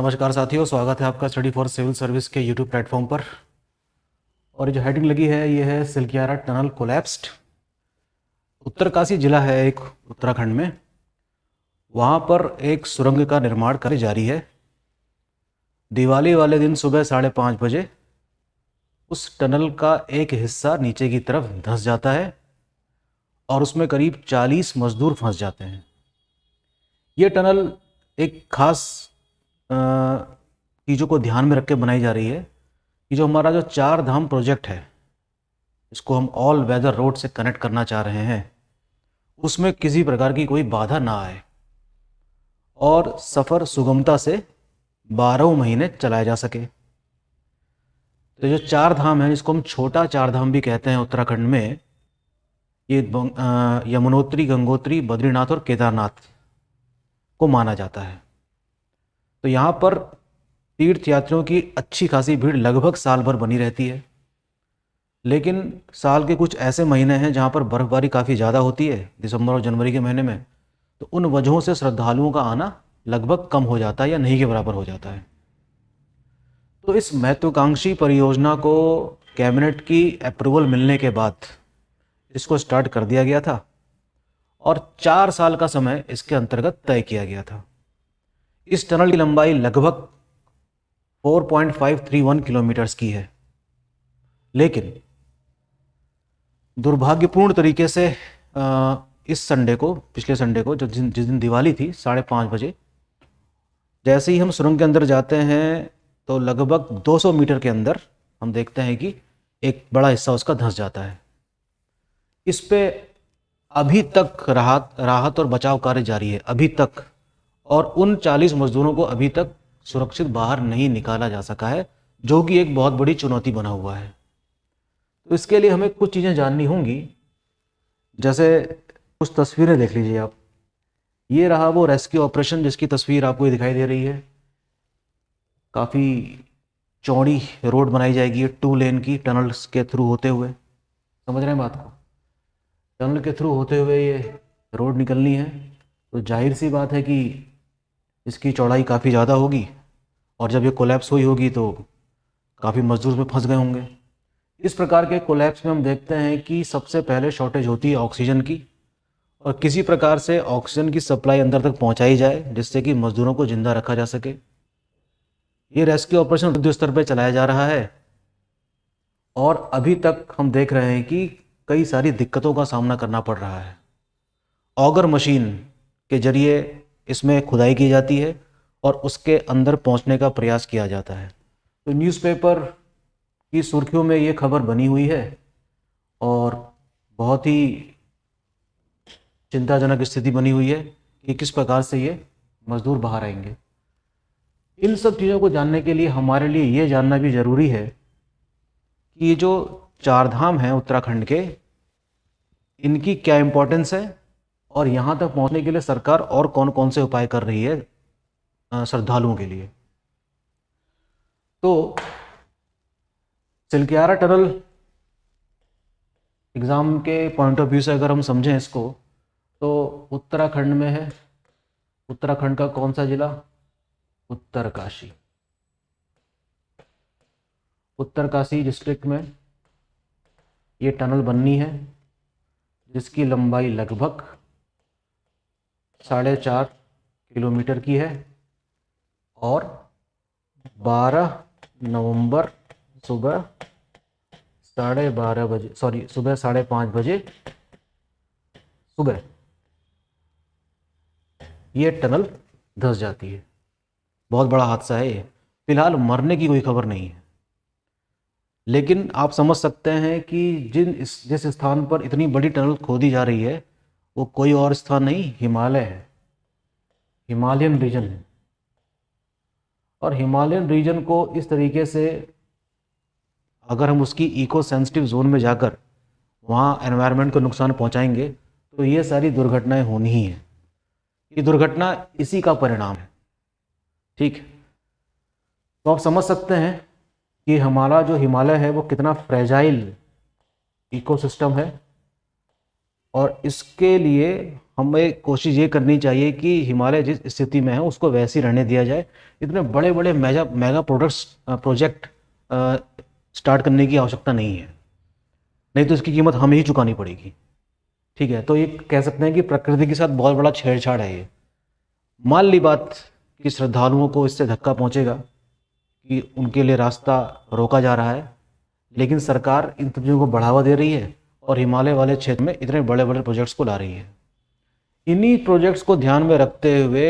नमस्कार साथियों, स्वागत है आपका स्टडी फॉर सिविल सर्विस के यूट्यूब प्लेटफॉर्म पर। और ये जो हेडिंग लगी है ये है सिलकियारा टनल कोलैप्स्ड। उत्तरकाशी जिला है एक उत्तराखंड में, वहाँ पर एक सुरंग का निर्माण कार्य जारी है। दिवाली वाले दिन सुबह 5:30 बजे उस टनल का एक हिस्सा नीचे की तरफ धंस जाता है और उसमें करीब 40 मजदूर फंस जाते हैं। ये टनल एक खास चीज़ों को ध्यान में रख के बनाई जा रही है कि जो हमारा जो चार धाम प्रोजेक्ट है, इसको हम ऑल वेदर रोड से कनेक्ट करना चाह रहे हैं, उसमें किसी प्रकार की कोई बाधा ना आए और सफ़र सुगमता से 12 महीने चलाया जा सके। तो जो चार धाम है, जिसको हम छोटा चार धाम भी कहते हैं उत्तराखंड में, ये यमुनोत्री, गंगोत्री, बद्रीनाथ और केदारनाथ को माना जाता है। तो यहाँ पर तीर्थ यात्रियों की अच्छी खासी भीड़ लगभग साल भर बनी रहती है, लेकिन साल के कुछ ऐसे महीने हैं जहाँ पर बर्फ़बारी काफ़ी ज़्यादा होती है, दिसंबर और जनवरी के महीने में। तो उन वजहों से श्रद्धालुओं का आना लगभग कम हो जाता है या नहीं के बराबर हो जाता है। तो इस महत्वाकांक्षी परियोजना को कैबिनेट की अप्रूवल मिलने के बाद इसको स्टार्ट कर दिया गया था और 4 साल का समय इसके अंतर्गत तय किया गया था। इस टनल की लंबाई लगभग 4.531 किलोमीटर्स की है, लेकिन दुर्भाग्यपूर्ण तरीके से इस संडे को, पिछले संडे को, जिस दिन दिवाली थी, 5:30 बजे जैसे ही हम सुरंग के अंदर जाते हैं तो लगभग 200 मीटर के अंदर हम देखते हैं कि एक बड़ा हिस्सा उसका धंस जाता है। इस पे अभी तक राहत और बचाव कार्य जारी है अभी तक, और उन 40 मजदूरों को अभी तक सुरक्षित बाहर नहीं निकाला जा सका है, जो कि एक बहुत बड़ी चुनौती बना हुआ है। तो इसके लिए हमें कुछ चीज़ें जाननी होंगी, जैसे कुछ तस्वीरें देख लीजिए आप। ये रहा वो रेस्क्यू ऑपरेशन जिसकी तस्वीर आपको ये दिखाई दे रही है। काफ़ी चौड़ी रोड बनाई जाएगी 2 लेन की, टनल्स के थ्रू होते हुए। समझ रहे हैं बात को? टनल के थ्रू होते हुए ये रोड निकलनी है, तो जाहिर सी बात है कि इसकी चौड़ाई काफ़ी ज़्यादा होगी, और जब ये कोलैप्स हुई होगी तो काफ़ी मजदूर में फंस गए होंगे। इस प्रकार के कोलैप्स में हम देखते हैं कि सबसे पहले शॉर्टेज होती है ऑक्सीजन की, और किसी प्रकार से ऑक्सीजन की सप्लाई अंदर तक पहुंचाई जाए जिससे कि मजदूरों को जिंदा रखा जा सके। ये रेस्क्यू ऑपरेशन युद्ध स्तर पर चलाया जा रहा है और अभी तक हम देख रहे हैं कि कई सारी दिक्कतों का सामना करना पड़ रहा है। ऑगर मशीन के जरिए इसमें खुदाई की जाती है और उसके अंदर पहुंचने का प्रयास किया जाता है। तो न्यूज़पेपर की सुर्खियों में ये खबर बनी हुई है और बहुत ही चिंताजनक स्थिति बनी हुई है कि किस प्रकार से ये मजदूर बाहर आएंगे। इन सब चीज़ों को जानने के लिए हमारे लिए ये जानना भी ज़रूरी है कि ये जो चार धाम हैं उत्तराखंड के, इनकी क्या इम्पोर्टेंस है और यहाँ तक पहुँचने के लिए सरकार और कौन कौन से उपाय कर रही है श्रद्धालुओं के लिए। तो सिलकियारा टनल एग्ज़ाम के पॉइंट ऑफ व्यू से अगर हम समझें इसको, तो उत्तराखंड में है। उत्तराखंड का कौन सा जिला? उत्तरकाशी। उत्तरकाशी डिस्ट्रिक्ट में ये टनल बननी है, जिसकी लंबाई लगभग 4.5 किलोमीटर की है और 12 नवंबर सुबह 5:30 बजे सुबह ये टनल धंस जाती है। बहुत बड़ा हादसा है ये। फिलहाल मरने की कोई खबर नहीं है, लेकिन आप समझ सकते हैं कि जिस स्थान पर इतनी बड़ी टनल खोदी जा रही है वो कोई और स्थान नहीं, हिमालय है, हिमालयन रीजन है। और हिमालयन रीजन को इस तरीके से अगर हम उसकी इको सेंसिटिव जोन में जाकर वहाँ एनवायरनमेंट को नुकसान पहुँचाएंगे तो ये सारी दुर्घटनाएं होनी ही हैं। ये दुर्घटना इसी का परिणाम है। ठीक है, तो आप समझ सकते हैं कि हमारा जो हिमालय है वो कितना फ्रेजाइल इकोसिस्टम है और इसके लिए हमें कोशिश ये करनी चाहिए कि हिमालय जिस स्थिति में है उसको वैसे ही रहने दिया जाए। इतने बड़े बड़े मेगा मेगा प्रोजेक्ट स्टार्ट करने की आवश्यकता नहीं है, नहीं तो इसकी कीमत हमें ही चुकानी पड़ेगी। ठीक है, तो ये कह सकते हैं कि प्रकृति के साथ बहुत बड़ा छेड़छाड़ है ये। मान ली बात कि श्रद्धालुओं को इससे धक्का पहुंचेगा कि उनके लिए रास्ता रोका जा रहा है, लेकिन सरकार इन चीज़ों को बढ़ावा दे रही है और हिमालय वाले क्षेत्र में इतने बड़े बड़े प्रोजेक्ट्स को ला रही है। इन्हीं प्रोजेक्ट्स को ध्यान में रखते हुए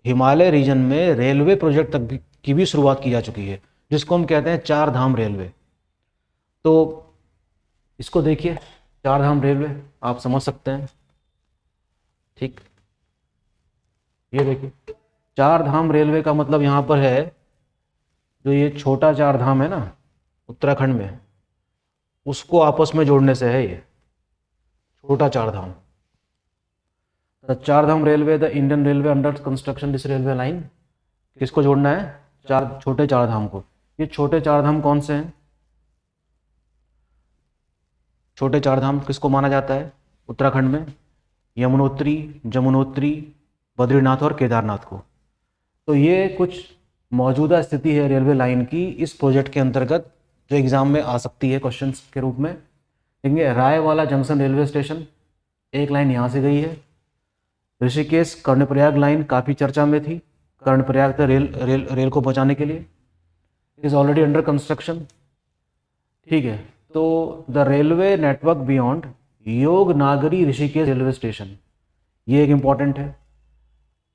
हिमालय रीजन में रेलवे प्रोजेक्ट की भी शुरुआत की जा चुकी है, जिसको हम कहते हैं चार धाम रेलवे। तो इसको देखिए, चार धाम रेलवे आप समझ सकते हैं। ठीक, ये देखिए चार धाम रेलवे का मतलब यहाँ पर है, जो ये छोटा चार धाम है ना उत्तराखंड में, उसको आपस में जोड़ने से है ये छोटा चार Dham. The Char Dham railway, the Indian railway under construction this railway line, किसको जोड़ना है? चार छोटे चार धाम को। ये छोटे चार धाम कौन से हैं? छोटे चार धाम किसको माना जाता है उत्तराखंड में? यमुनोत्री, जमुनोत्री, बद्रीनाथ और केदारनाथ को। तो ये कुछ मौजूदा स्थिति है रेलवे लाइन की इस प्रोजेक्ट के अंतर्गत, जो एग्जाम में आ सकती है क्वेश्चंस के रूप में। देखेंगे रायवाला जंक्शन रेलवे स्टेशन, एक लाइन यहाँ से गई है। ऋषिकेश कर्णप्रयाग लाइन काफ़ी चर्चा में थी, कर्णप्रयाग तक रेल को पहुँचाने के लिए, इज ऑलरेडी अंडर कंस्ट्रक्शन। ठीक है, तो द रेलवे नेटवर्क बियॉन्ड योग नागरी ऋषिकेश रेलवे स्टेशन, ये एक इम्पॉर्टेंट है।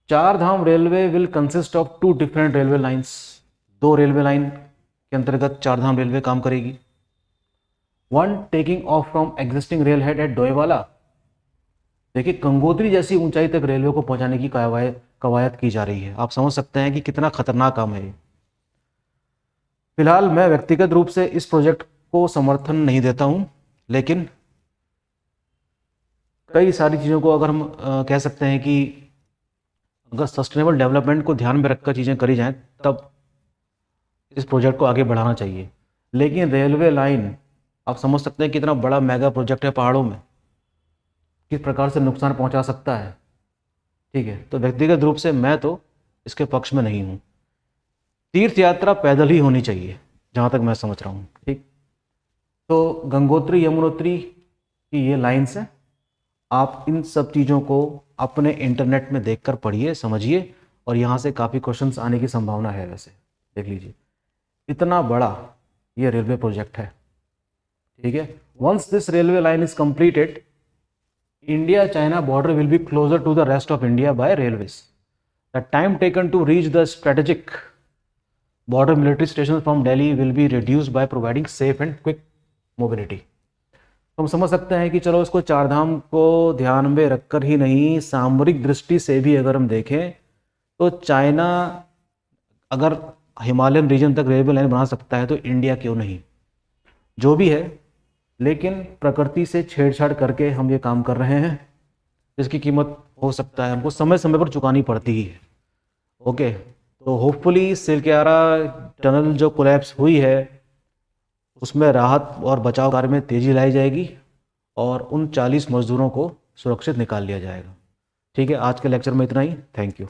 Char Dham railway will consist of two different railway lines, दो रेलवे लाइन के अंतर्गत चार धाम रेलवे काम करेगी। One taking off from existing rail head at Doiwala, देखिए गंगोत्री जैसी ऊंचाई तक रेलवे को पहुंचाने की कवायद की जा रही है। आप समझ सकते हैं कि कितना खतरनाक काम है ये। फिलहाल मैं व्यक्तिगत रूप से इस प्रोजेक्ट को समर्थन नहीं देता हूं, लेकिन कई सारी चीज़ों को अगर हम कह सकते हैं कि अगर सस्टेनेबल डेवलपमेंट को ध्यान में रखकर चीज़ें करी जाएं तब इस प्रोजेक्ट को आगे बढ़ाना चाहिए। लेकिन रेलवे लाइन आप समझ सकते हैं कितना बड़ा मेगा प्रोजेक्ट है, पहाड़ों में किस प्रकार से नुकसान पहुंचा सकता है। ठीक है, तो व्यक्तिगत रूप से मैं तो इसके पक्ष में नहीं हूँ। तीर्थ यात्रा पैदल ही होनी चाहिए जहाँ तक मैं समझ रहा हूँ। ठीक, तो गंगोत्री यमुनोत्री की ये लाइन्स हैं, आप इन सब चीज़ों को अपने इंटरनेट में देखकर पढ़िए, समझिए, और यहाँ से काफ़ी क्वेश्चंस आने की संभावना है। वैसे देख लीजिए इतना बड़ा ये रेलवे प्रोजेक्ट है। ठीक है, once this railway line is completed, India China border will be closer to the rest of India by railways. The time taken to reach the strategic border military station from Delhi will be reduced by providing safe and quick mobility. तो हम समझ सकते हैं कि चलो इसको चारधाम को ध्यान में रखकर ही नहीं, सामरिक दृष्टि से भी अगर हम देखें तो चाइना अगर हिमालयन रीजन तक रेलवे लाइन बना सकता है तो इंडिया क्यों नहीं। जो भी है, लेकिन प्रकृति से छेड़छाड़ करके हम ये काम कर रहे हैं, जिसकी कीमत हो सकता है हमको समय समय पर चुकानी पड़ती ही है। ओके, तो होपफुली सिलक्यारा टनल जो कोलैप्स हुई है उसमें राहत और बचाव कार्य में तेज़ी लाई जाएगी और उन 40 मजदूरों को सुरक्षित निकाल लिया जाएगा। ठीक है, आज के लेक्चर में इतना ही। Thank you.